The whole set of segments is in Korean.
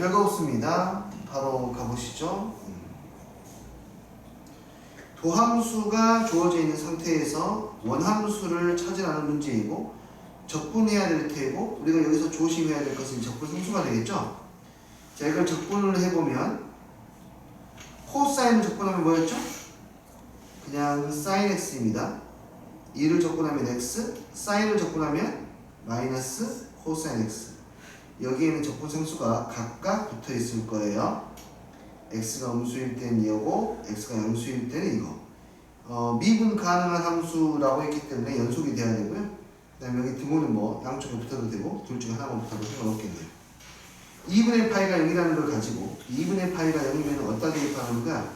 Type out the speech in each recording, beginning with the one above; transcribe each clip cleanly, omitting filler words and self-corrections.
별거 없습니다. 바로 가보시죠. 도함수가 주어져 있는 상태에서 원함수를 찾으라는 문제이고 적분해야 될 테고 우리가 여기서 조심해야 될 것은 적분 상수가 되겠죠. 자, 이걸 적분을 해보면 코사인을 적분하면 뭐였죠? 그냥 sin x입니다. 2를 적분하면 x, 사인을 적분하면 마이너스 코사인 x. 여기에는 적분 상수가 각각 붙어 있을 거예요. x가 음수일 때는 이거고 x가 양수일 때는 이거. 미분 가능한 함수라고 했기 때문에 연속이 돼야 되고요. 그 다음에 여기 등호는 뭐 양쪽에 붙어도 되고 둘 중에 하나만 붙어도 상관없겠네요. 2분의 파이가 0이라는 걸 가지고 2분의 파이가 0이면 어디다 대입하는 거야?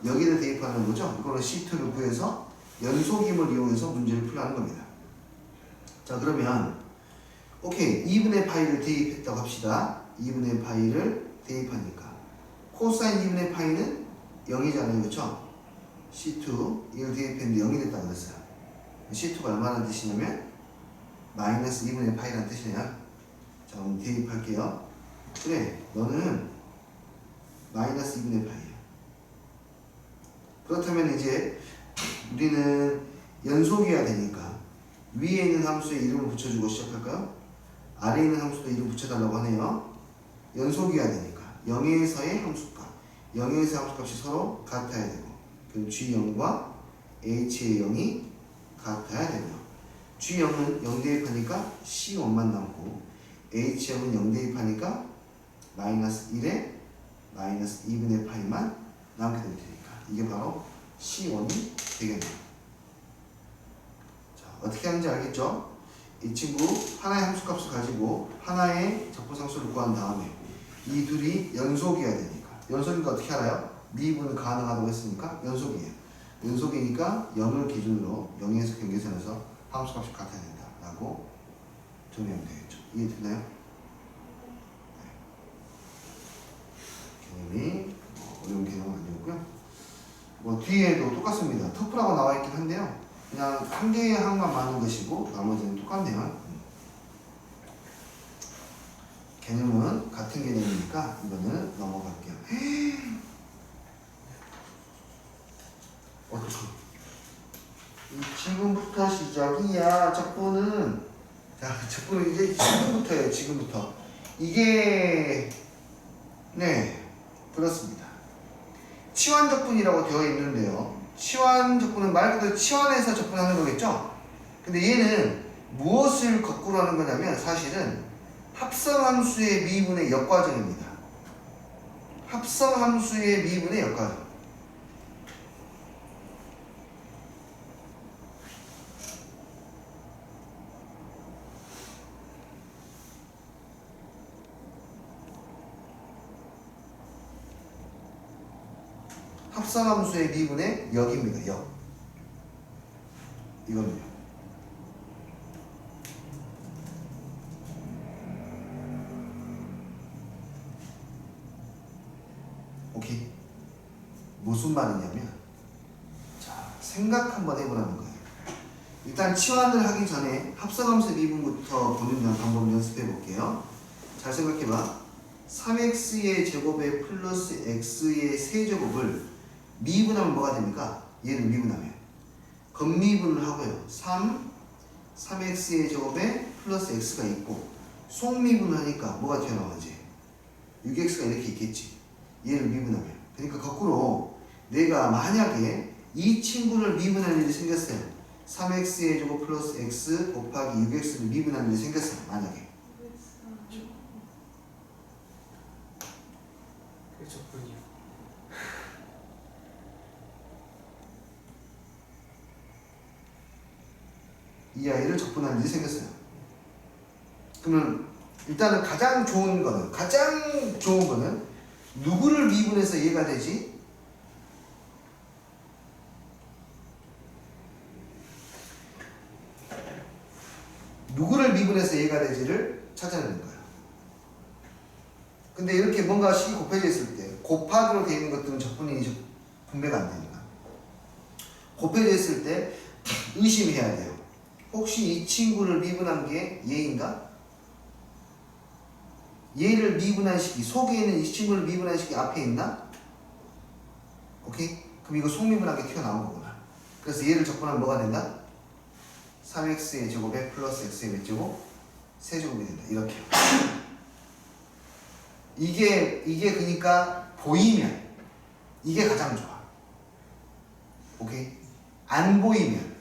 여기를 대입하는 거죠. 이거는 C2를 구해서 연속임을 이용해서 문제를 풀라는 겁니다. 자, 그러면 오케이, 2분의 파이를 대입했다고 합시다. 2분의 파이를 대입하니까 코사인 2분의 파이는 0이잖아요. 그렇죠? C2 이걸 대입했는데 0이 됐다고 그랬어요. C2가 얼마나 뜻이냐면 마이너스 2분의 파이라는 뜻이네요. 자, 그럼 대입할게요. 그래, 너는 마이너스 2분의 파이야. 그렇다면 이제 우리는 연속이어야 되니까 위에 있는 함수에 이름을 붙여주고 시작할까요? 아래에 있는 함수도 이름 붙여달라고 하네요. 연속이어야 되니까 0에서의 함수값, 0에서의 함수값이 서로 같아야 되고 그럼 G0과 H의 0이 같아야 되고요. G0은 0 대입하니까 C1만 남고 H0은 0 대입하니까 마이너스 1에 마이너스 2분의 파이만 남게 될 테니까 이게 바로 C1이 되겠네요. 자, 어떻게 하는지 알겠죠? 이 친구 하나의 함수값을 가지고 하나의 적분상수를 구한 다음에 이 둘이 연속이어야 되니까 연속이니까 어떻게 알아요? 미분은 가능하다고 했으니까 연속이에요. 연속이니까 0을 기준으로 0에서 경계선에서 함수값이 같아야 된다라고 정리하면 되겠죠. 이해됐나요? 네. 개념이 어려운 개념은 아니었고요. 뭐 뒤에도 똑같습니다. 터프라고 나와 있긴 한데요. 그냥 한 개의 항만 많은 것이고 나머지는 똑같네요. 개념은 같은 개념이니까 이거는 넘어갈게요. 어떻게? 지금부터 시작이야. 적분은 자, 적분은 이제 지금부터예요. 지금부터 이게 네 그렇습니다. 치환 적분이라고 되어 있는데요. 치환 적분은 말 그대로 치환해서 적분하는 거겠죠? 근데 얘는 무엇을 거꾸로 하는 거냐면 사실은 합성함수의 미분의 역과정입니다. 합성함수의 미분의 역과정. 합성함수의 미분의 역입니다. 역. 이겁니다. 오케이. 무슨 말이냐면 자, 생각 한번 해보라는 거예요. 일단 치환을 하기 전에 합성함수의 미분부터 보는 방법을 연습해 볼게요. 잘 생각해봐. 3x의 제곱에 플러스 x의 세제곱을 미분하면 뭐가 됩니까? 얘를 미분하면 겉미분을 하고요. 3x의 제곱에 플러스 x가 있고 속미분을 하니까 뭐가 튀어나오지? 6x가 이렇게 있겠지. 얘를 미분하면. 그러니까 거꾸로 내가 만약에 이 친구를 미분하는 일이 생겼어요. 3x의 제곱 플러스 x 곱하기 6x를 미분하는 일이 생겼어요. 만약에. 그게 적분이요. 이 아이를 적분하는 일이 생겼어요. 그러면 일단은 가장 좋은 거는 누구를 미분해서 얘가 되지? 누구를 미분해서 얘가 되지를 찾아내는 거예요. 근데 이렇게 뭔가 식이 곱해져 있을 때 곱하기로 되어 있는 것들은 적분이 분배가 안 되니까 곱해져 있을 때 의심해야 돼요. 혹시 이 친구를 미분한 게 얘인가? 얘를 미분할시키 속에 있는 이 친구를 미분할시키 앞에 있나? 오케이? 그럼 이거 속미분하게 튀어나온 거구나. 그래서 얘를 적분하면 뭐가 된다? 3x의 제곱에 플러스 x의 몇 제곱? 세제곱이 된다. 이렇게. 이게 그러니까 보이면 이게 가장 좋아. 오케이? 안 보이면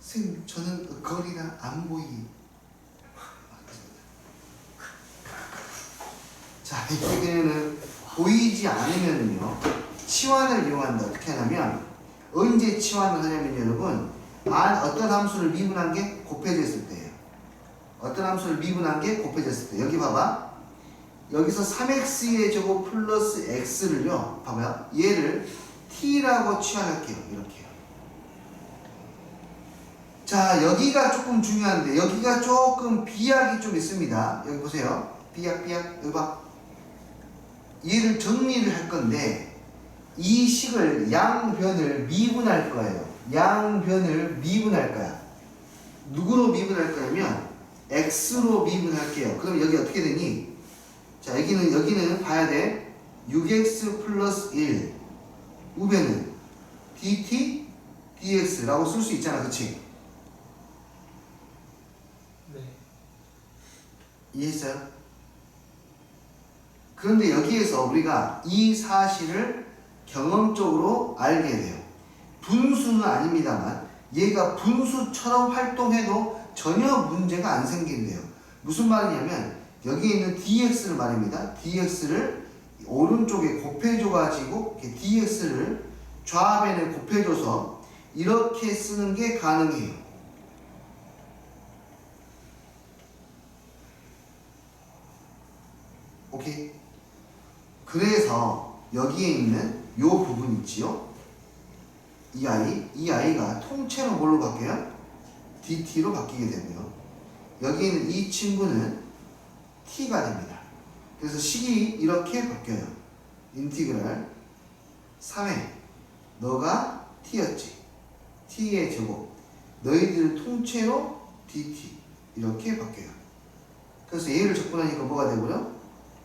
선생님 저는 거리가 안 보이. 자, 이렇게는 보이지 않으면요 치환을 이용한다. 어떻게 하냐면 언제 치환을 하냐면 여러분 어떤 함수를 미분한 게 곱해졌을 때예요. 어떤 함수를 미분한 게 곱해졌을 때. 여기 봐봐. 여기서 3x의 제곱 플러스 x를요. 봐봐요. 얘를 t라고 치환할게요. 이렇게요. 자, 여기가 조금 중요한데 여기가 조금 비약이 좀 있습니다. 여기 보세요. 비약 여기 봐. 얘를 정리를 할 건데 이 식을 양변을 미분할 거예요. 양변을 미분할 거야. 누구로 미분할 거냐면 x로 미분할게요. 그럼 여기 어떻게 되니? 자, 여기는 봐야 돼. 6x 플러스 1 우변은 dt dx라고 쓸 수 있잖아. 그치? 네. 이해했어요? 그런데 여기에서 우리가 이 사실을 경험적으로 알게 돼요. 분수는 아닙니다만 얘가 분수처럼 활동해도 전혀 문제가 안 생긴대요. 무슨 말이냐면 여기에 있는 dx를 말입니다. dx를 오른쪽에 곱해줘가지고 dx를 좌변에 곱해줘서 이렇게 쓰는 게 가능해요. 오케이? 그래서 여기에 있는 요 부분 있지요? 이 아이가 통째로 뭘로 바뀌어요? dt로 바뀌게 되고요. 여기 있는 이 친구는 t가 됩니다. 그래서 식이 이렇게 바뀌어요. 인티그랄 3회 너가 t였지. t의 제곱 너희들 통째로 dt 이렇게 바뀌어요. 그래서 얘를 적분하니까 뭐가 되고요?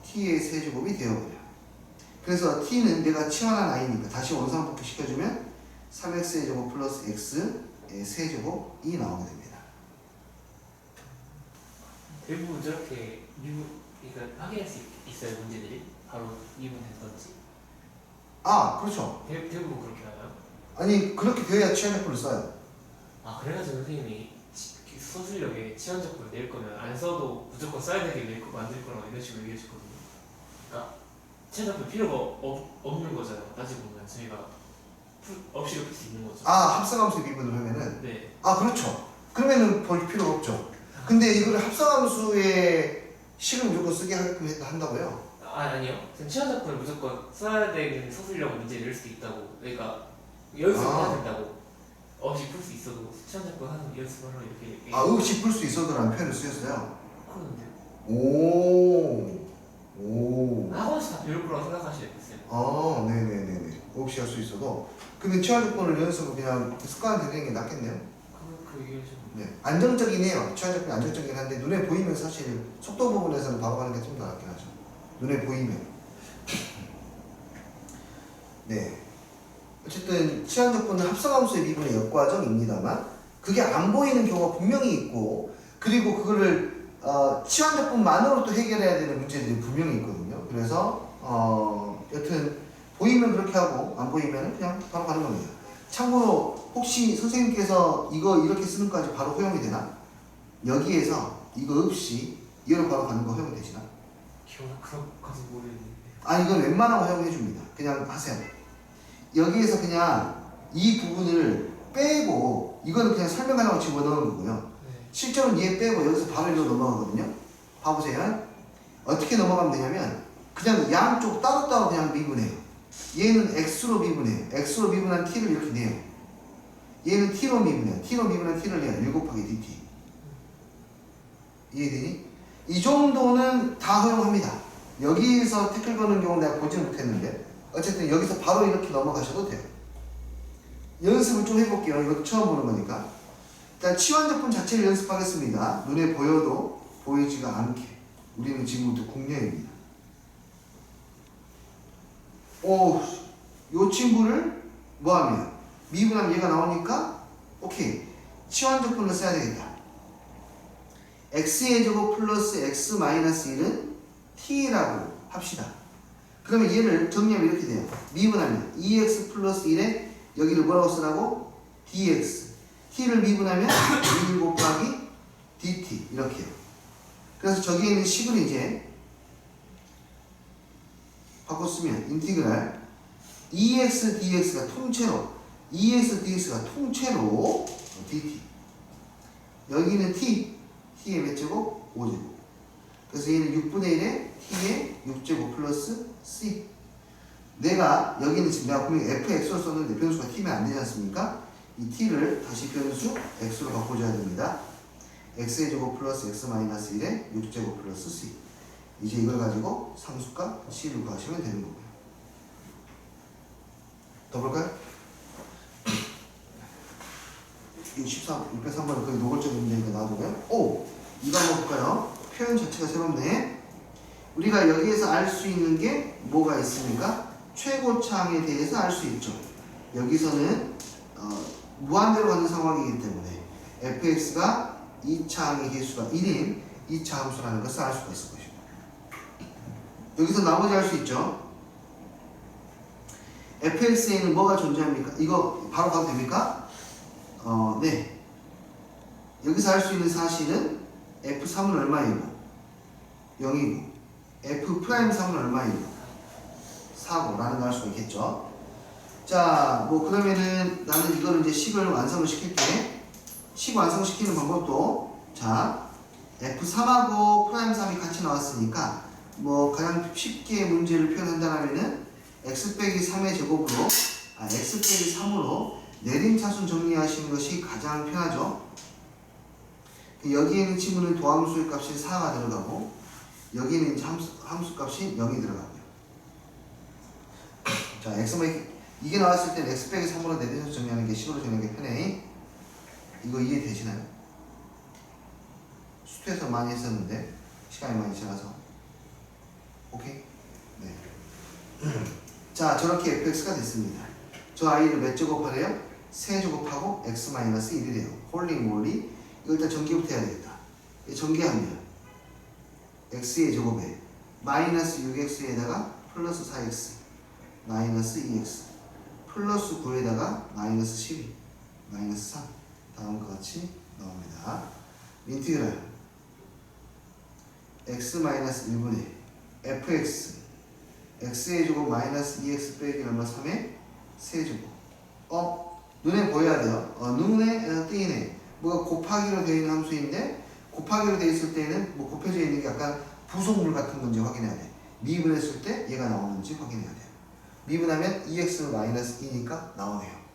t의 세제곱이 되어버려요. 그래서 t는 내가 치환한 i니까 다시 원상복귀 시켜주면 3x의 제곱 플러스 x의 세제곱이 나오게 됩니다. 대부분 저렇게 그러니까 확인할 수 있어요. 문제들이 바로 미분해서지. 아, 그렇죠. 대부분 그렇게 하나요? 아니 그렇게 돼야 치환적분을 써요. 아, 그래가지고 선생님이 수소 실력에 치환적분을 낼 거면 안 써도 무조건 써야 되게 낼 거 만들 거라고 이런 식으로 얘기하셨거든요. 그러니까 치환적분 필요가 없는 거잖아요. 따지고 보면 저희가 없이도 풀 수 있는 거죠. 아, 합성함수 미분을 하면은? 네. 아, 그렇죠. 그러면은 볼 필요가 없죠. 근데 이거를 합성함수의 식을 무조건 쓰게 하게끔 한다고요? 아니요. 치환적분을 무조건 써야 되는 소수력 문제 낼 수도 있다고. 그러니까 연습을 해야 된다고. 없이 풀 수 있어도 치환적분 하는 연습을 하러 이렇게. 아, 없이 풀 수 있어도라는 표현을 쓰였어요. 그러는데요. 오. 학원에서 다 배울 거라고 생각하시겠어요? 아, 네네네네. 없이 할 수 있어도. 그러면 치환적분을 연습을 그냥 습관을 들이는 게 낫겠네요. 그 얘기를 좀. 네. 안정적이긴 해요. 치환적분이 안정적이긴 한데 눈에 보이면 사실 속도 부분에서는 바로 가는 게 좀 더 낫긴 하죠. 눈에 보이면. 네. 어쨌든 치환적분은 합성함수의 미분의 역과정입니다만 그게 안 보이는 경우가 분명히 있고 그리고 그거를 치환적분만으로 또 해결해야 되는 문제들이 분명히 있거든요. 그래서 여튼 보이면 그렇게 하고 안 보이면 그냥 바로 가는 겁니다. 참고로 혹시 선생님께서 이거 이렇게 쓰는 것까지 바로 허용이 되나? 여기에서 이거 없이 이로 바로 가는 거 허용이 되시나? 기억나 그런까지 모르겠는데. 아, 이건 웬만하면 허용해 줍니다. 그냥 하세요. 여기에서 그냥 이 부분을 빼고 이거는 그냥 설명하려고 집어넣은 거고요. 네. 실제로는 얘 빼고 여기서 바로 이리로 넘어가거든요. 봐보세요. 어떻게 넘어가면 되냐면 그냥 양쪽 따로따로 그냥 미분해요. 얘는 x로 미분해요. x로 미분한 t를 이렇게 내요. 얘는 t로 미분해요. t로 미분한 t를 내요. 1 곱하기 dt. 이해되니? 이 정도는 다 허용합니다. 여기서 태클 거는 경우 내가 보지는 못했는데 어쨌든 여기서 바로 이렇게 넘어가셔도 돼요. 연습을 좀 해볼게요. 이것도 처음 보는 거니까. 일단 치환적분 자체를 연습하겠습니다. 눈에 보여도 보이지가 않게. 우리는 지금부터 국녀입니다. 오, 요 친구를 뭐하면 미분하면 얘가 나오니까 오케이 치환적분을 써야 되겠다. x의 제곱 플러스 x 마이너스 1은 t라고 합시다. 그러면 얘를 정리하면 이렇게 돼요. 미분하면 2x 플러스 1에 여기를 뭐라고 쓰라고? dx. t를 미분하면 1 곱하기 dt 이렇게요. 그래서 저기에 있는 식을 이제 바꿔 쓰면 인티그랄 2x dx가 통째로 2x dx가 통째로 dt. 여기는 t, t의 몇 제곱? 5제곱. 그래서 얘는 6분의 1에 t의 6제곱 플러스 c. 내가 여기는 지금 내가 분명히 fx로 썼는데 변수가 t면 안 되지 않습니까? 이 t를 다시 변수 x로 바꿔줘야 됩니다. x의 제곱 플러스 x 마이너스 1에 6제곱 플러스 c. 이제 이걸 가지고 상수값 c를 구하시면 되는 거고요. 더 볼까요? 이 603번은 거의 노골적인 문제니까 놔두고요. 오! 이거 한번 볼까요? 표현 자체가 새롭네. 우리가 여기에서 알 수 있는 게 뭐가 있습니까? 최고차항에 대해서 알 수 있죠. 여기서는 무한대로 가는 상황이기 때문에 fx가 2차항의 개수가 1인 2차 함수라는 것을 알 수가 있을 것입니다. 여기서 나머지 알 수 있죠. fx에는 뭐가 존재합니까? 이거 바로 가도 됩니까? 네. 여기서 알 수 있는 사실은 f3은 얼마이고 0이고 f'3은 얼마이고 4고라는 걸 알 수가 있겠죠. 자, 뭐 그러면은 나는 이거를 이제 식을 완성을 시킬게. 식 완성시키는 방법도 자 f3하고 프라임3이 같이 나왔으니까 뭐 가장 쉽게 문제를 표현한다면은 x 빼기 3의 제곱으로 x 빼기 3으로 내림차순 정리하시는 것이 가장 편하죠. 여기에 있는 친구는 도함수의 값이 4가 들어가고 여기는 함수 값이 0이 들어가고요. 자, 이게 나왔을 때는 x 빼기 3으로 내림차순 정리하는 게 식으로 정리하는 게 편해. 이거 이해되시나요? 수트에서 많이 했었는데 시간이 많이 지나서 오케이? 네. 자, 저렇게 fx가 됐습니다. 저 아이를 몇 제곱하래요? 3제곱하고 x-1이래요. 홀리 몰리. 이거 일단 전개부터 해야 되겠다. 전개하면 x의 제곱에 마이너스 6x에다가 플러스 4x 마이너스 2x 플러스 9에다가 마이너스 12 마이너스 3 다음과 같이 나옵니다. 인티그랄 x-1분의 fx x의 제곱 마이너스 2x 빼기 얼마 3의 세제곱. 눈에 보여야 돼요. 눈에 띄네. 뭐가 곱하기로 되어 있는 함수인데 곱하기로 되어 있을 때는 뭐 곱해져 있는 게 약간 부속물 같은 건지 확인해야 돼. 미분했을 때 얘가 나오는지 확인해야 돼요. 미분하면 2x-2니까 나오네요.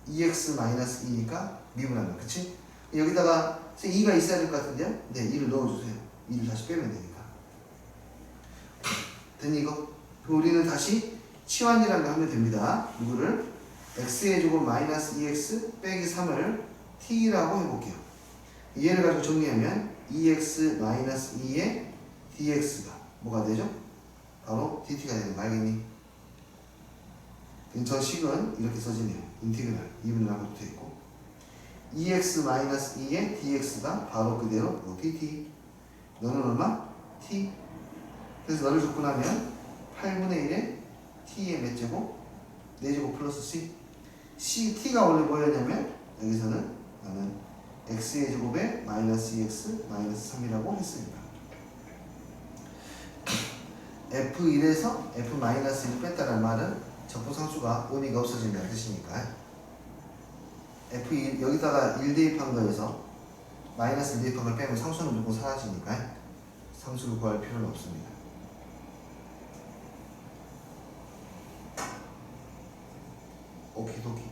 2x-2니까 미분하면 그치? 여기다가 2가 있어야 될 것 같은데요? 네, 2를 넣어주세요. 2를 다시 빼면 되니까. 됐니 이거? 그럼 우리는 다시 치환이라는 걸 하면 됩니다. 이거를 x의 제곱 마이너스 2x 빼기 3을 t라고 해볼게요. 얘를 가지고 정리하면 2x 마이너스 2의 dx가 뭐가 되죠? 바로 dt가 되는 거 알겠니? 저 식은 이렇게 써지네요. 인티그랄 2분의 1하고 붙어 있고 2x 마이너스 2의 dx가 바로 그대로 dt. 너는 얼마? t. 그래서 너를 접근하면 8분의 1의 t의 몇 제곱? 4제곱 플러스 c. t가 원래 뭐였냐면 여기서는 나는 x의 제곱에 마이너스 2x 마이너스 3이라고 했으니까 f1에서 f-1을 뺐다는 말은 적분상수가 의미가 없어진다는 뜻이니까 f1 여기다가 1 대입한 거에서 마이너스 1 대입한 걸 빼면 상수는 무조건 사라지니까 상수를 구할 필요는 없습니다. 오키도키.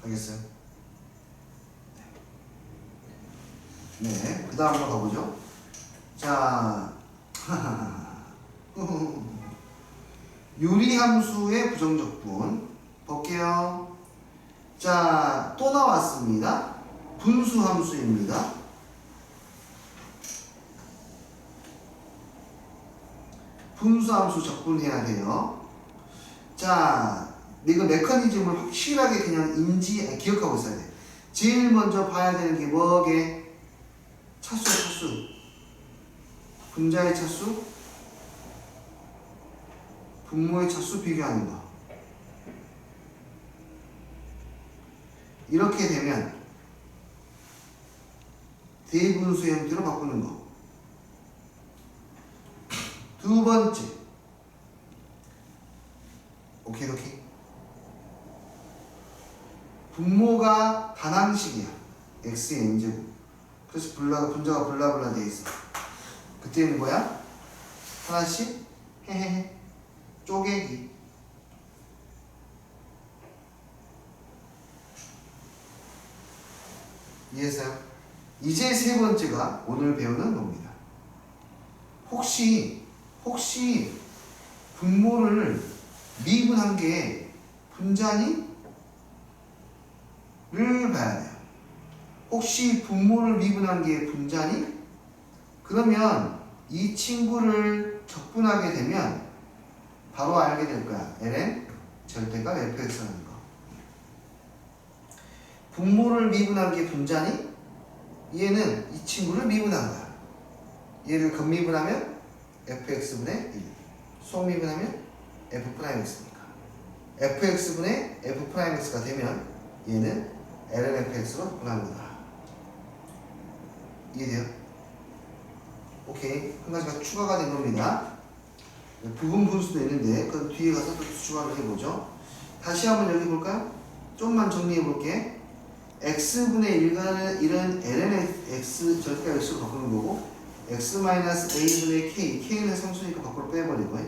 알겠어요? 네, 그 다음으로 가보죠. 자, 유리함수의 부정적분 볼게요. 자, 또 나왔습니다. 분수함수입니다. 분수함수 적분해야 돼요. 자, 이거 메커니즘을 확실하게 그냥 기억하고 있어야 돼. 제일 먼저 봐야 되는 게 뭐게? 차수야, 차수. 분자의 차수, 분모의 차수 비교하는 거. 이렇게 되면 대분수의 형태로 바꾸는 거. 두 번째, 오케이. 분모가 단항식이야. x의 n제곱. 그래서 분자가 블라블라 돼 있어. 그때는 뭐야? 하나씩 헤헤헤 쪼개기. 이해했어요? 이제 세 번째가 오늘 배우는 겁니다. 혹시 분모를 미분한 게 분자니? 를 봐야 돼요. 혹시 분모를 미분한 게 분자니? 그러면 이 친구를 적분하게 되면 바로 알게 될 거야. ln 절대값 fx라는 거. 분모를 미분한 게 분자니? 얘는 이 친구를 미분한 거야. 얘를 근미분하면 fx분의 1. 소미분하면 f'x니까. fx분의 f'x가 되면 얘는 ln fx로 분하는 거다. 이해돼요? 오케이. 한 가지가 추가가 된 겁니다. 부분 분수도 있는데 그 뒤에 가서 또 추가를 해보죠. 다시 한번 여기 볼까요? 좀만 정리해 볼게. x분의 1은 ln x 절대값 x로 바꾸는 거고 x-a분의 k는 상수니까 밖으로 빼버리고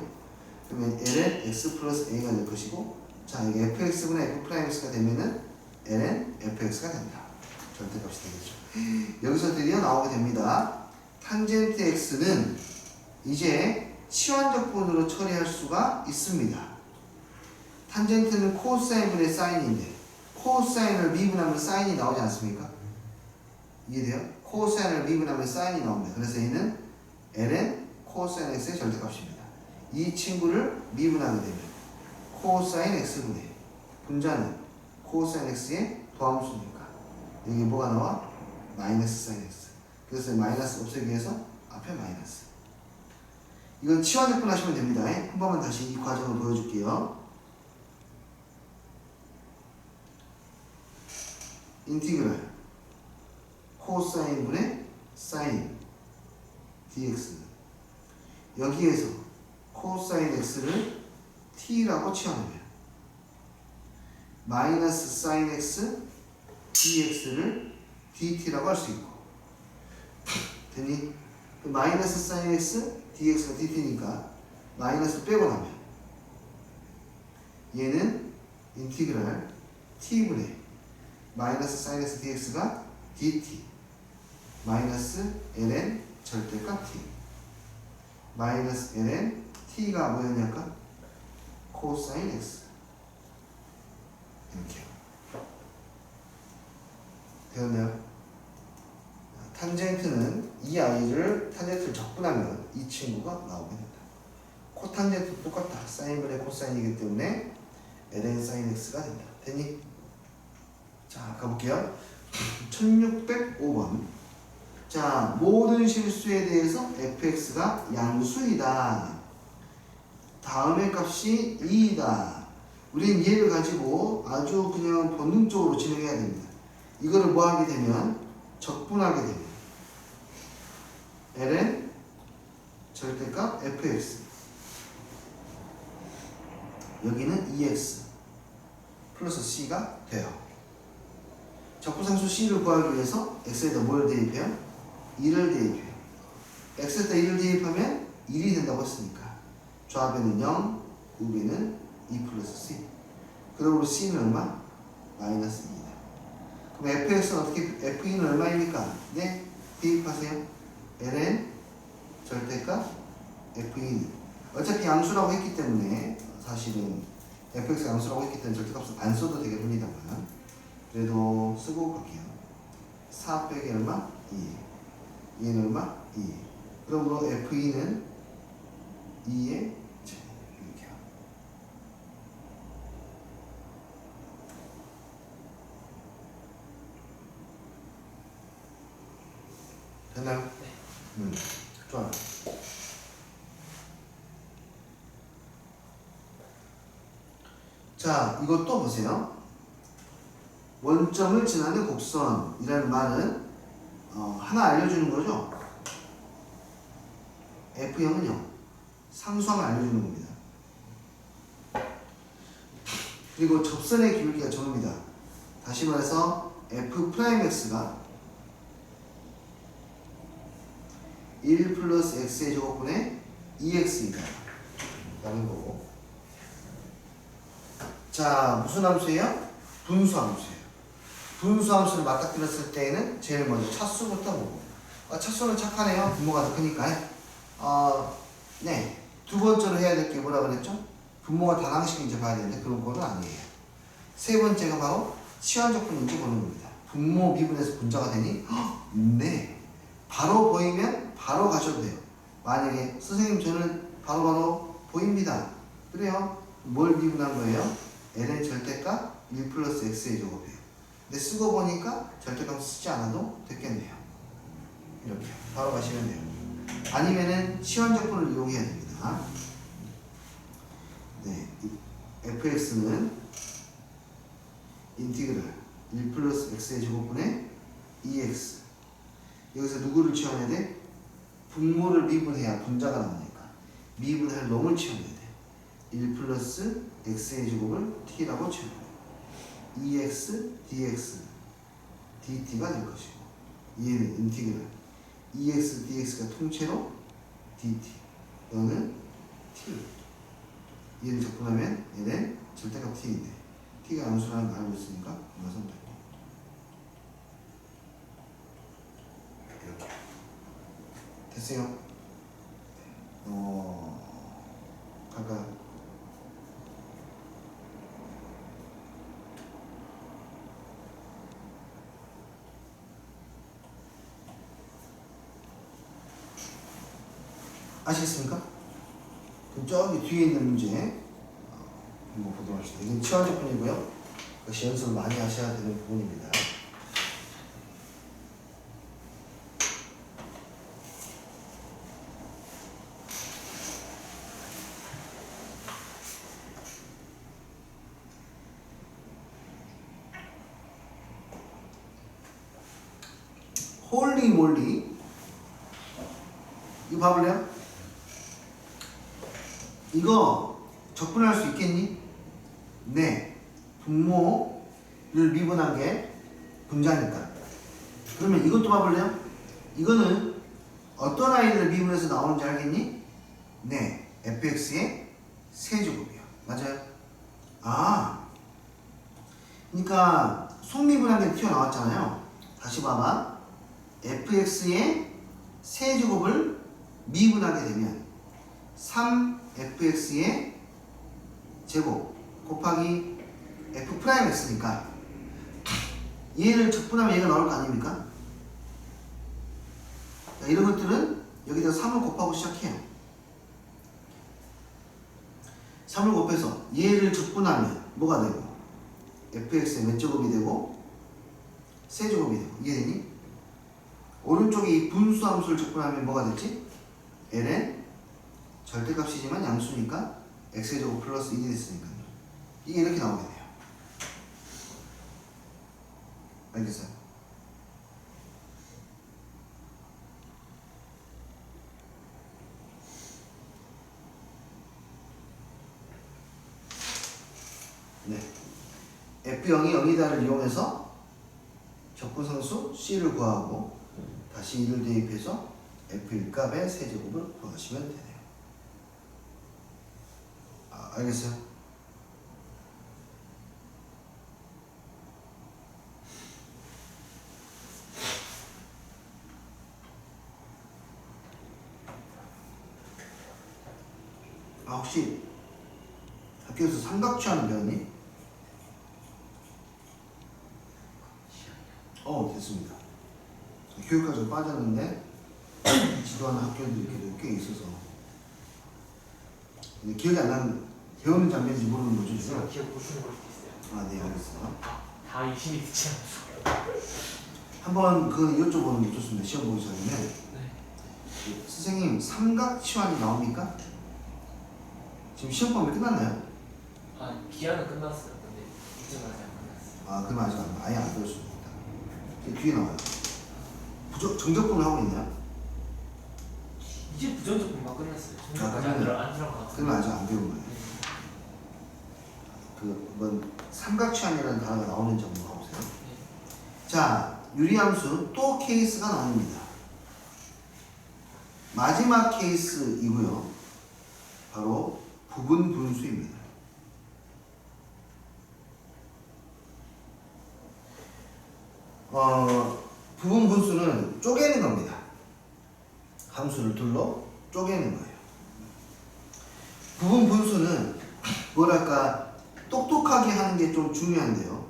그러면 ln x 플러스 a가 될 것이고 자 이게 fx분의 f'x가 되면은 ln fx가 된다. 절대값이 되겠죠. 여기서 드디어 나오게 됩니다. 탄젠트 x는 이제 치환적분으로 처리할 수가 있습니다. 탄젠트는 코사인분의 사인인데 코사인을 미분하면 사인이 나오지 않습니까? 이해돼요? 코사인을 미분하면 사인이 나옵니다. 그래서 얘는 ln 코사인 x의 절대값입니다. 이 친구를 미분하게 되면 코사인 x분의 분자는 코사인 x의 도함수니까 여기 뭐가 나와? 마이너스 사인 x. 그래서 마이너스 없애기 위해서 앞에 마이너스. 이건 치환적분 하시면 됩니다. 한 번만 다시 이 과정을 보여줄게요. 인티그랄 코사인분의 사인 dx 여기에서 코사인 x를 t라고 치환하면 마이너스 사인 x dx를 dt라고 할 수 있고 됐니? 마이너스 사인 x dx가 dt니까 마이너스 빼고 나면 얘는 인티그랄 t분의 마이너스 사인 x dx가 dt 마이너스 ln 절대값 t 마이너스 ln t가 뭐였냐까? 코사인 x 이렇게 되었나요? 탄젠트는 이 아이를 탄젠트를 적분하면 이 친구가 나오게 된다. 코탄젠트 똑같다. 사인분의 코사인이기 때문에 ln 사인 x가 된다. 됐니? 자, 가볼게요. 1605번. 자, 모든 실수에 대해서 fx가 양수이다. 다음의 값이 2이다. 우린 얘를 가지고 아주 그냥 본능적으로 진행해야 됩니다. 이거를 뭐 하게 되면 적분하게 되면 ln 절대값 fx 여기는 2x 플러스 c가 돼요. 적분상수 c를 구하기 위해서 x에다 뭘 대입해요? 2를 대입해요. x에다 2를 대입하면 1이 된다고 했으니까 좌변은 0, 우변은 2 플러스 c. 그러므로 c는 얼마? 마이너스 2다. 그럼 fx는 어떻게, f는 얼마입니까? 네, 대입하세요. ln 절대값 f2. 어차피 양수라고 했기 때문에 사실은 fx 양수라고 했기 때문에 절대값은 안 써도 되겠습니다만 그래도 쓰고 갈게요. 4 빼기 얼마? 2. 얘는 얼마? 2. 그러므로 f2는 2의 제곱 이렇게. 됐나요? 네. 좋아요. 자, 이것도 보세요. 원점을 지나는 곡선이라는 말은 하나 알려주는 거죠. F형은요. 상수함을 알려주는 겁니다. 그리고 접선의 기울기가 정입니다. 다시 말해서 F'X가 1 플러스 X의 제곱분의 2X이다 라는 거고. 자, 무슨 함수예요? 분수함수예요. 분수함수를 맞닥뜨렸을 때에는 제일 먼저 차수부터 보고. 차수는 착하네요. 분모가 더 크니까. 네. 두 번째로 해야 될 게 뭐라 그랬죠? 분모가 다항식인지 이제 봐야 되는데 그런 거는 아니에요. 세 번째가 바로 치환적분인지 보는 겁니다. 분모 미분에서 분자가 되니? 네. 바로 보이면 바로 가셔도 돼요. 만약에 선생님 저는 바로바로 보입니다. 그래요. 뭘 미분한 거예요? ln 절대값 1 플러스 x의 제곱이에요. 근데 쓰고 보니까 절대값 쓰지 않아도 됐겠네요. 이렇게 바로 가시면 돼요. 아니면은 치환적분을 이용해야 됩니다. 네, fx는 인티그랄 1 플러스 x의 제곱분의 2x. 여기서 누구를 치환해야 돼? 분모를 미분해야 분자가 나오니까 미분할 놈을 치환해야 돼. 1 플러스 x의 제곱을 t라고 치환해요. 2x dx dt가 될 것이고 얘는 인티그랄 2x dx가 통째로 dt 너는 t. 얘를 적분하면 얘는 절대값 t인데 t가 양수라는 걸 알고 있으니까 이것은 되고 이렇게 됐어요? 갈까요? 아시겠습니까? 그럼 저기 뒤에 있는 문제 한번 보도록 합시다. 이건 치환적분이고요. 역시 연습을 많이 하셔야 되는 부분입니다. 홀리 몰리 이거 봐볼래요? 이거 적분할 수 있겠니? 네. 분모를 미분한 게 분자니까. 그러면 이것도 봐볼래요? 이거는 어떤 아이들을 미분해서 나오는지 알겠니? 네. fx의 세제곱이요. 맞아요? 아. 그러니까 속미분한 게 튀어나왔잖아요. 다시 봐봐. fx의 세제곱을 미분하게 되면 3fx의 제곱 곱하기 f'x니까 얘를 적분하면 얘가 나올 거 아닙니까? 자, 이런 것들은 여기다 3을 곱하고 시작해요. 3을 곱해서 얘를 적분하면 뭐가 되고 fx의 몇 제곱이 되고 세제곱이 되고 이해되니? 오른쪽에 이 분수함수를 적분하면 뭐가 됐지? ln 절대값이지만 양수니까 x의 제곱 플러스 1이 됐으니까 이게 이렇게 나오게 돼요. 알겠어요? 네. F0이 0이다를 이용해서 적분상수 C를 구하고 다시 2를 대입해서 F1 값의 세제곱을 구하시면 되네요. 알겠어요? 아 혹시 학교에서 삼각 취하는 배웠니? 됐습니다. 교육과정 빠졌는데 지도하는 학교들이 꽤 있어서 근데 기억이 안 나는 배우는 장면인지 모르는 거죠 제가 지금? 기억 못 쓰는 걸 수도 있어요. 아 네 알겠어요. 다 유심히 듣지 않아서. 한번 그 여쭤보는 게 좋습니다. 시험 보기 전에 네. 선생님 삼각치환이 나옵니까? 지금 시험 범위 끝났나요? 아 기한은 끝났어요. 근데 문제가 아직 안 끝났어요. 아 그럼 아직 아예 안 배웠습니다. 뒤에 나와요. 정적분을 하고 있나요? 이제 부정적분만 끝났어요. 정답까지 그러면- 안 들어간 것 같아요. 그러면 아직 안 배운 거예요. 네. 그뭐 삼각치환이라는 단어가 나오는지 한번 봐보세요. 네. 자, 유리함수 또 케이스가 나옵니다. 마지막 케이스이고요. 바로 부분 분수입니다. 부분 분수는 쪼개는 겁니다. 함수를 둘로 쪼개는 거예요. 부분 분수는 뭐랄까 똑똑하게 하는 게 좀 중요한데요.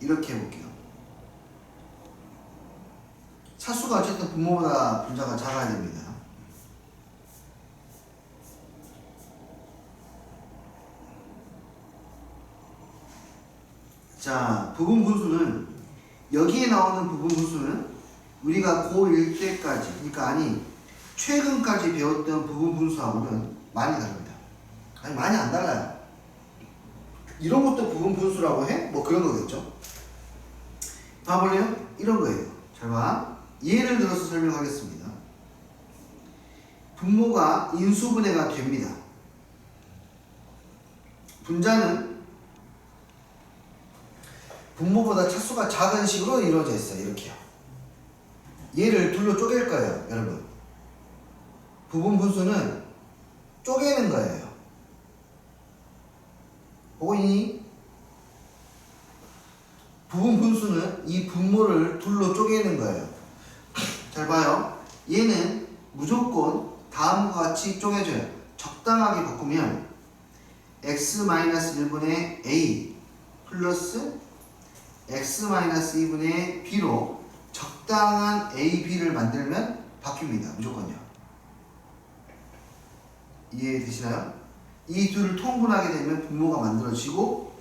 이렇게 해볼게요. 차수가 어쨌든 분모보다 분자가 작아야 됩니다. 자, 부분 분수는 여기에 나오는 부분 분수는 우리가 고1 때까지 그러니까 아니 최근까지 배웠던 부분 분수하고는 많이 다릅니다. 아니 많이 안 달라요. 이런 것도 부분 분수라고 해? 뭐 그런 거겠죠. 봐볼래요? 이런 거예요. 잘 봐. 예를 들어서 설명하겠습니다. 분모가 인수분해가 됩니다. 분자는 분모보다 차수가 작은 식으로 이루어져 있어요. 이렇게요. 얘를 둘로 쪼갤 거예요. 여러분. 부분 분수는 쪼개는 거예요. 보고 있니? 부분 분수는 이 분모를 둘로 쪼개는 거예요. 잘 봐요. 얘는 무조건 다음과 같이 쪼개져요. 적당하게 바꾸면 x-1분의 a 플러스 x-2분의 b로 적당한 a, b를 만들면 바뀝니다. 무조건요. 이해되시나요? 이 둘을 통분하게 되면 분모가 만들어지고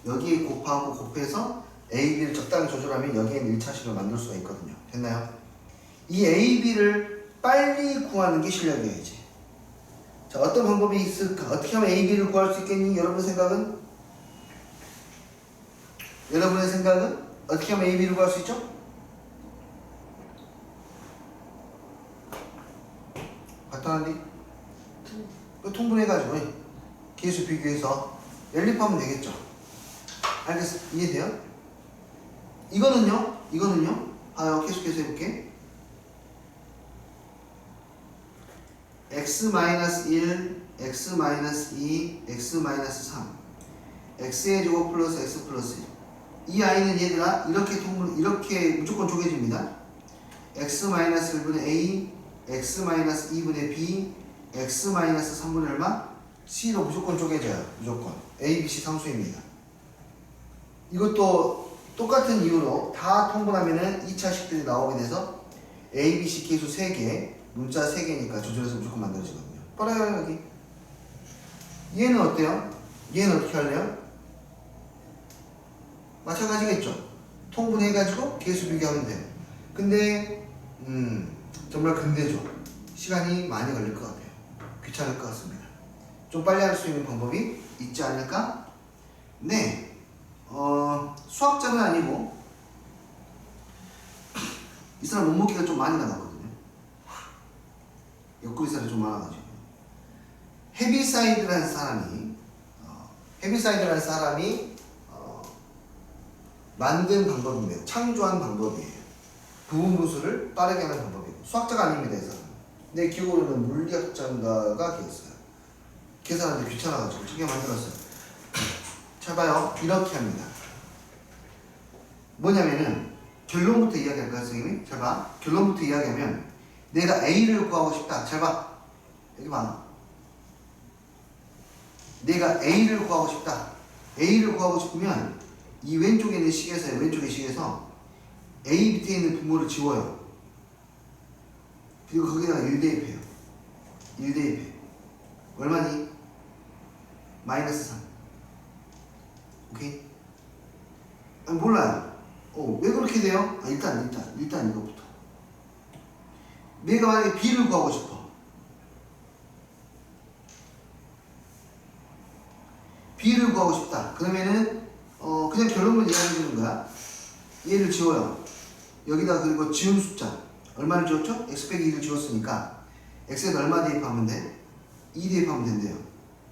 여기에 곱하고 곱해서 a, b를 적당히 조절하면 여기에는 1차식을 만들 수가 있거든요. 됐나요? 이 a, b를 빨리 구하는 게 실력이어야지. 자, 어떤 방법이 있을까? 어떻게 하면 a, b를 구할 수 있겠니? 여러분의 생각은? 여러분의 생각은? 어떻게 하면 a, b를 구할 수 있죠? 간단한데? 통분해가지고 계수 비교해서 연립하면 되겠죠? 알겠어? 이해돼요? 이거는요? 봐요. 계속해서 해볼게. x-1, x-2, x-3 x의 제곱 플러스 x 플러스 1. 이 아이는 얘들아 이렇게 무조건 쪼개집니다. x-1분의 a, x-2분의 b, x-3분의 얼마? c로 무조건 쪼개져요. 무조건 a, b, c 상수입니다. 이것도 똑같은 이유로 다 통분하면은 2차식들이 나오게 돼서 a, b, c 계수 3개, 문자 3개니까 조절해서 무조건 만들어지거든요. 빨아요 여기. 얘는 어때요? 얘는 어떻게 할래요? 마찬가지겠죠. 통분해가지고 계수 비교하면 돼요. 근데 정말 근대죠. 시간이 많이 걸릴 것 같아요. 귀찮을 것 같습니다. 좀 빨리 할 수 있는 방법이 있지 않을까? 네. 수학자는 아니고 이 사람 몸무게가 좀 많이 나갔거든요. 옆구리 살이 좀 많아가지고 헤비사이드라는 사람이 만든 방법인데요. 창조한 방법이에요. 부분 분수를 빠르게 하는 방법이에요. 수학자가 아닙니다. 이 사람은. 내 기억으로는 물리학자인가가 걔였어요. 계산하는데 귀찮아가지고 저게 만들었어요. 잘 봐요. 이렇게 합니다. 뭐냐면은 결론부터 이야기할까요, 선생님이? 잘 봐. 결론부터 이야기하면 내가 A를 구하고 싶다. 잘 봐. 여기 봐. 내가 A를 구하고 싶다. A를 구하고 싶으면 이 왼쪽에 있는 식에서요. 왼쪽의 식에서 A 밑에 있는 분모를 지워요. 그리고 거기다가 1 대입해요. 1 대입해. 얼마니? 마이너스 3. 오케이? 아니, 몰라요. 왜 그렇게 돼요? 일단 이거부터. 내가 만약에 B를 구하고 싶어. B를 구하고 싶다. 그러면은 그냥 결론만 이야기해 주는 거야. 얘를 지워요. 여기다 그리고 지운 숫자 얼마를 지웠죠? x 빼기 2를 지웠으니까 x에다 얼마 대입하면 돼? 2 대입하면 된대요.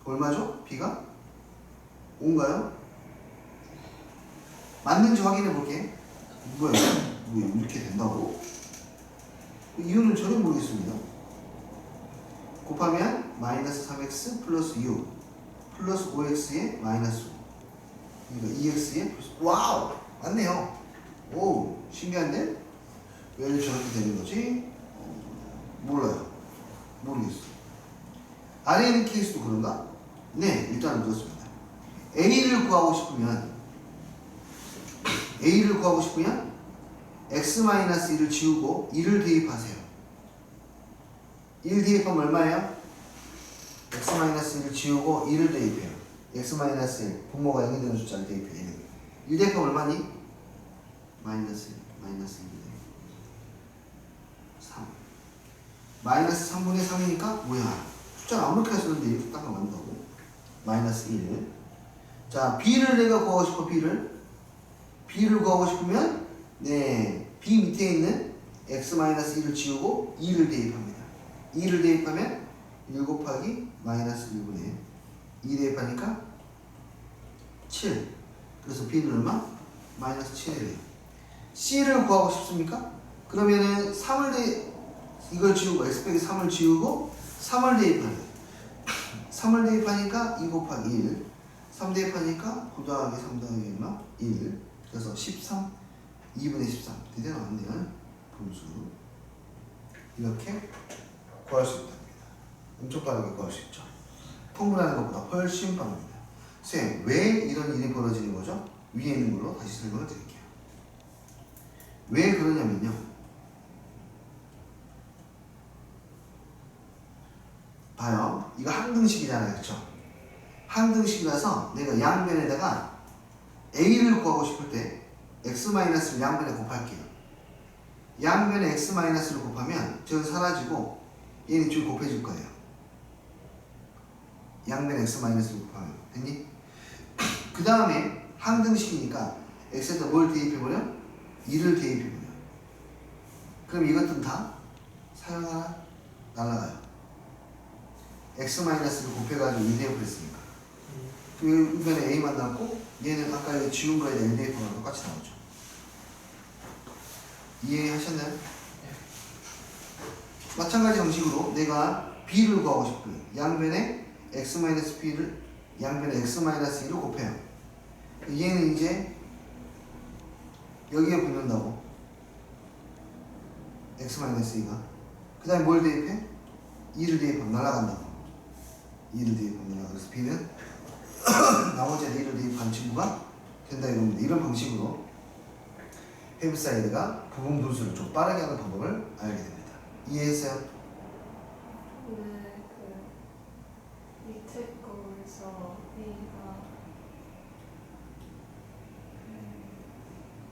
얼마죠? b가? 5인가요? 맞는지 확인해 볼게. 뭐야? 왜 이렇게 된다고? 이유는 전혀 모르겠습니다. 곱하면 마이너스 3x 플러스 6 플러스 5x에 마이너스 5. 그러니까 2x에 플러스. 와우! 맞네요. 오, 신기한데? 왜 저렇게 되는 거지? 몰라요. 모르겠어. 아래에 있는 케이스도 그런가? 네, 일단은 그렇습니다. A를 구하고 싶으면 x-1을 지우고 1을 대입하세요. 1 대입하면 얼마예요? x-1을 지우고 1을 대입해요. x-1 분모가 0이 되는 숫자를 대입해요. 1 대입하면 얼마니? 마이너스 1이네. 3. 마이너스 3분의 3이니까 뭐야? 숫자를 아무렇게 쓰는데 이렇게 딱 나온다고. 마이너스 1. 자, B를 내가 구하고 싶어. B를 구하고 싶으면 B 밑에 있는 x-1을 지우고 2를 대입합니다. 2를 대입하면 1 곱하기 마이너스 1분의 2 대입하니까 7. 그래서 B는 얼마? 마이너스 7이에요. C를 구하고 싶습니까? 그러면은 3을 이걸 지우고 x 빼기 3을 지우고 3을 대입하는 3을 대입하니까 2 곱하기 1 3 대입하니까 9 더하기 3 더하기 얼마? 1 그래서 13 2분의 13 드디어 나왔네요. 분수 이렇게 구할 수 있답니다. 엄청 빠르게 구할 수 있죠. 통분하는 것보다 훨씬 빠릅니다. 선생님, 왜 이런 일이 벌어지는 거죠? 위에 있는 걸로 다시 설명을 드릴게요. 왜 그러냐면요. 봐요. 이거 항등식이잖아요. 그렇죠? 항등식이라서 내가 양변에다가 A를 구하고 싶을 때 x-를 양변에 곱할게요. 양변에 x-를 곱하면 저는 사라지고 얘는 쭉 곱해질 거예요. 양변에 x-를 곱하면. 됐니? 그 다음에 항등식이니까 x에다 뭘 대입해버려? 2를 대입해버려. 그럼 이것들은 다 사용하나? 날라가요. x-를 곱해가지고 2 대입을 했으니까. 그럼 이번에 a만 남고 얘는 아까 지운 거에 대한 1 대입하고 똑같이 나오죠. 이해하셨나요? 네. 마찬가지 방식으로 내가 b를 구하고 싶어요. 양변에 x-b를 양변에 x-1을 곱해요. 얘는 이제 여기에 붙는다고. x-2가. 그 다음에 뭘 대입해? 2를 대입하면 날아간다고. 2를 대입하면 날아가. 그래서 b는 나머지 1을 대입한 친구가 된다 이겁니다. 이런 방식으로 헤비사이드가 부분 분수를 좀 빠르게 하는 방법을 알게 됩니다. 이해했어요? 네, 그 밑에 거에서 A가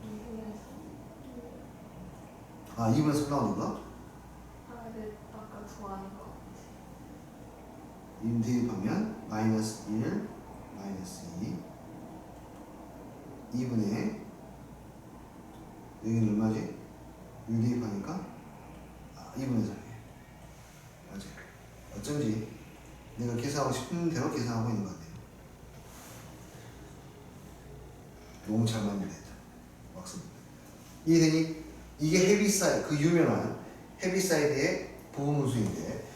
2분의 3? 2분의 3 나오는 거? 네, 아까 좋아하는 것 같아요. 2 대입하면 마이너스 1, 마이너스 2 2분의 여기는 얼마지? 1 대입하니까 2분의 3이에요. 맞아요. 어쩐지 내가 계산하고 싶은 대로 계산하고 있는 것 같아요. 너무 잘 맞는다. 맞습니다. 이해되니? 이게 헤비사이드, 그 유명한 헤비사이드의 부분분수인데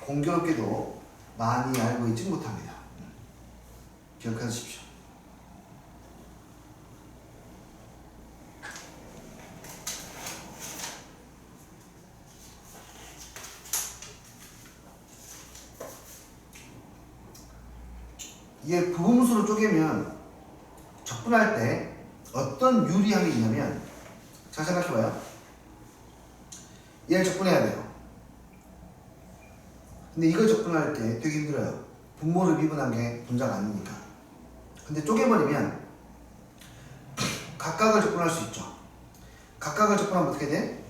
공교롭게도 많이 알고 있지 못합니다. 기억하십시오. 이게 부분수로 쪼개면 적분할 때 어떤 유리함이 있냐면, 잘 생각해봐요. 얘를 적분해야 돼요. 근데 이걸 적분할 때 되게 힘들어요. 분모를 미분한 게 분자가 아니니까. 근데 쪼개버리면 각각을 적분할 수 있죠. 각각을 적분하면 어떻게 돼?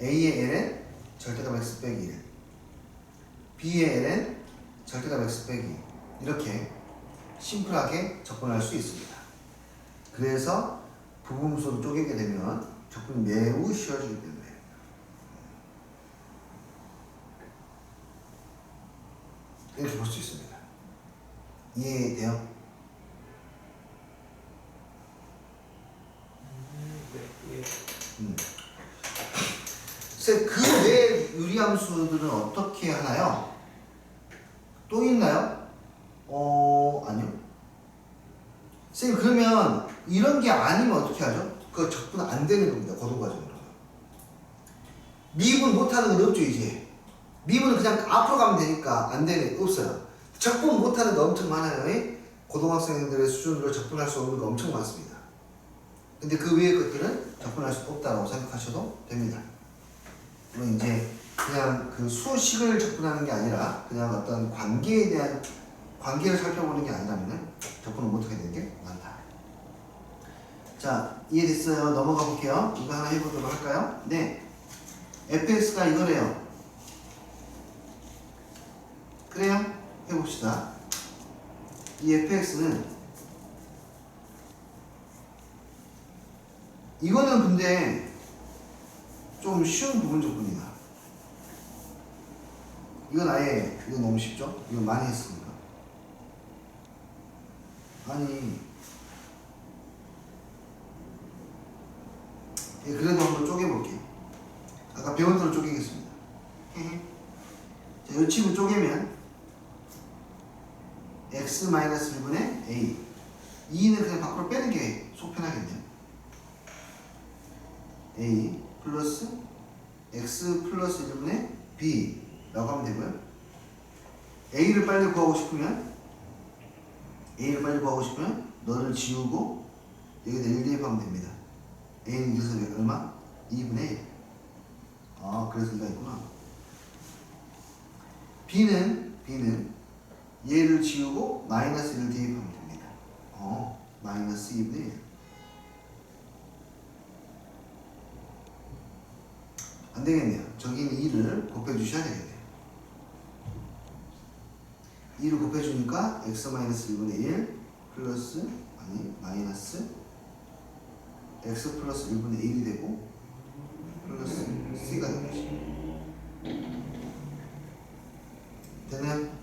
A의 L은 절대값 X 빼기 1, B의 L은 절대값 X 빼기 2, 이렇게 심플하게 적분할 수 있습니다. 그래서 부분수로 쪼개게 되면 적분이 매우 쉬워지기 때문에. 이렇게 볼 수 있습니다. 이해돼요? 네. 예. 그 외 유리함수들은 어떻게 하나요? 또 있나요? 아니요. 쌤, 그러면 이런 게 아니면 어떻게 하죠? 그거 적분 안 되는 겁니다. 고등과정으로. 미분 못하는 건 없죠, 이제. 미분은 그냥 앞으로 가면 되니까 안 되는, 없어요. 적분 못하는 거 엄청 많아요. 고등학생들의 수준으로 적분할 수 없는 거 엄청 많습니다. 근데 그 외의 것들은 적분할 수 없다고 생각하셔도 됩니다. 물론 이제 그냥 그 수식을 적분하는 게 아니라 그냥 어떤 관계에 대한 관계를 살펴보는 게 아니라면 적분을 못하게 되는 게 많다. 자, 이해됐어요? 넘어가 볼게요. 이거 하나 해보도록 할까요? 네. fx가 이거래요. 그래요? 해봅시다. 이 fx는 이거는 근데 좀 쉬운 부분 적분이다. 이건 아예 이거 너무 쉽죠? 이거 많이 했으니까. 아니 그래도 한번 쪼개볼게요. 아까 배운 대로 쪼개겠습니다. 자, 이 칩을 쪼개면 x-1분의 a 2는 그냥 밖으로 빼는 게 속 편하겠네요. a 플러스 x 플러스 1분의 b 라고 하면 되고요. a를 빨리 구하고 싶으면 너를 지우고 여기다 1 대입하면 됩니다. a는 여기서 얼마? 2분의 1. 아, 그래서 이가 있구나. b는 얘를 지우고 마이너스 1을 대입하면 됩니다. 마이너스 2분의 1. 안 되겠네요. 저기 있는 2를 곱해주셔야 되겠네요. 2를 곱해주니까 x-1분의 1 플러스 마이너스 x 플러스 1분의 1이 되고 플러스 c가 되겠죠. 되나요?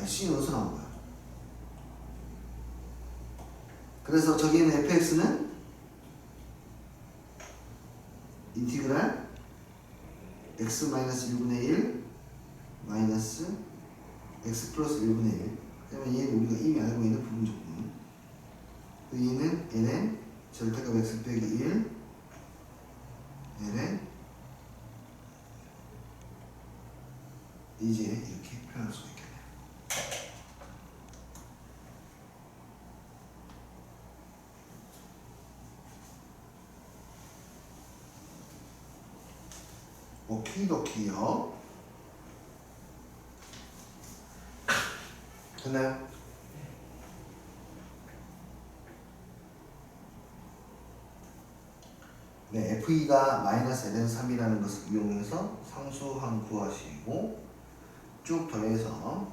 c는 어디서 나온 거야? 그래서 저기 있는 fx는 인티그랄 x-1분의 1 마이너스 x 플러스 1분의 1. 그러면 얘는 우리가 이미 알고 있는 부분 적분. 그 얘는 ln 절대값 x 빼기 1 ln 이제 이렇게 표현할 수가 있겠네요. 오키도키요. 됐나요? 네, FE가 마이너스 ln3이라는 것을 이용해서 상수항 구하시고 쭉 더해서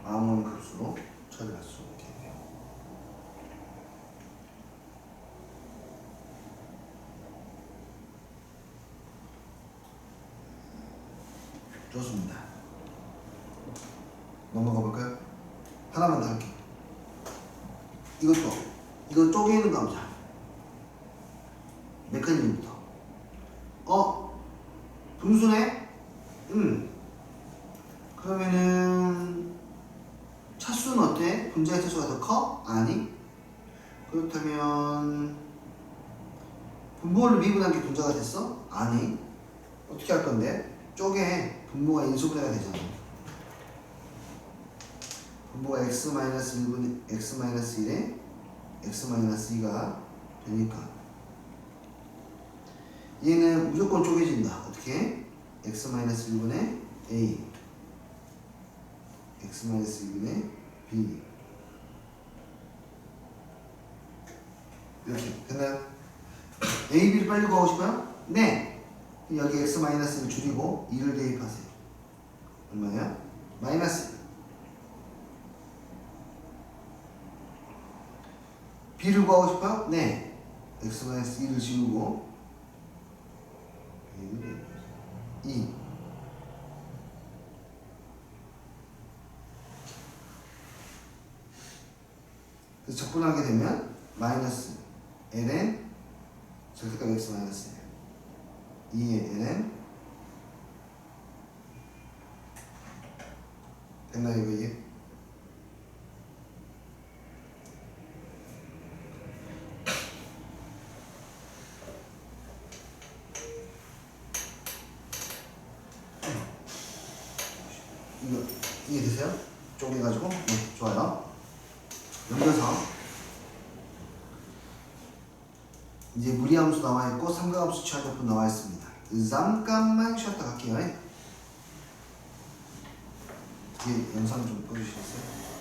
마음원 급수로 처리할 수 있겠네요. 좋습니다. 넘어가 볼까요? 하나만 더 할게요. 이거 쪼개는 거 보자. 메커니즘부터. 분수네? 그러면은 차수는 어때? 분자의 차수가 더 커? 아니. 그렇다면 분모를 미분한 게 분자가 됐어? 아니. 어떻게 할 건데? 쪼개. 분모가 인수분해가 되잖아. 분모가 x-1분 x-1에 x-2가 되니까 얘는 무조건 쪼개진다. 어떻게? x-1분의 a x-1분의 b 이렇게 됐나요? a, b를 빨리 구하고 싶어요? 네! 여기 x-를 줄이고 2를 대입하세요. 얼마야? 마이너스 b를 구하고 싶어요? 네. x-2를 지우고 2 그래서 적분하게 되면 마이너스 ln 절대값 x 마이너스예요. 2의 ln 됐나요 이거 이게? 이거 이해되세요? 쪼개가지고 네 좋아요. 넘겨서 이제 무리함수 나와 있고 삼각함수 취하적분 나와 있습니다. 잠깐만 쉬었다 갈게요. 뒤에 영상 좀 꺼주시겠어요?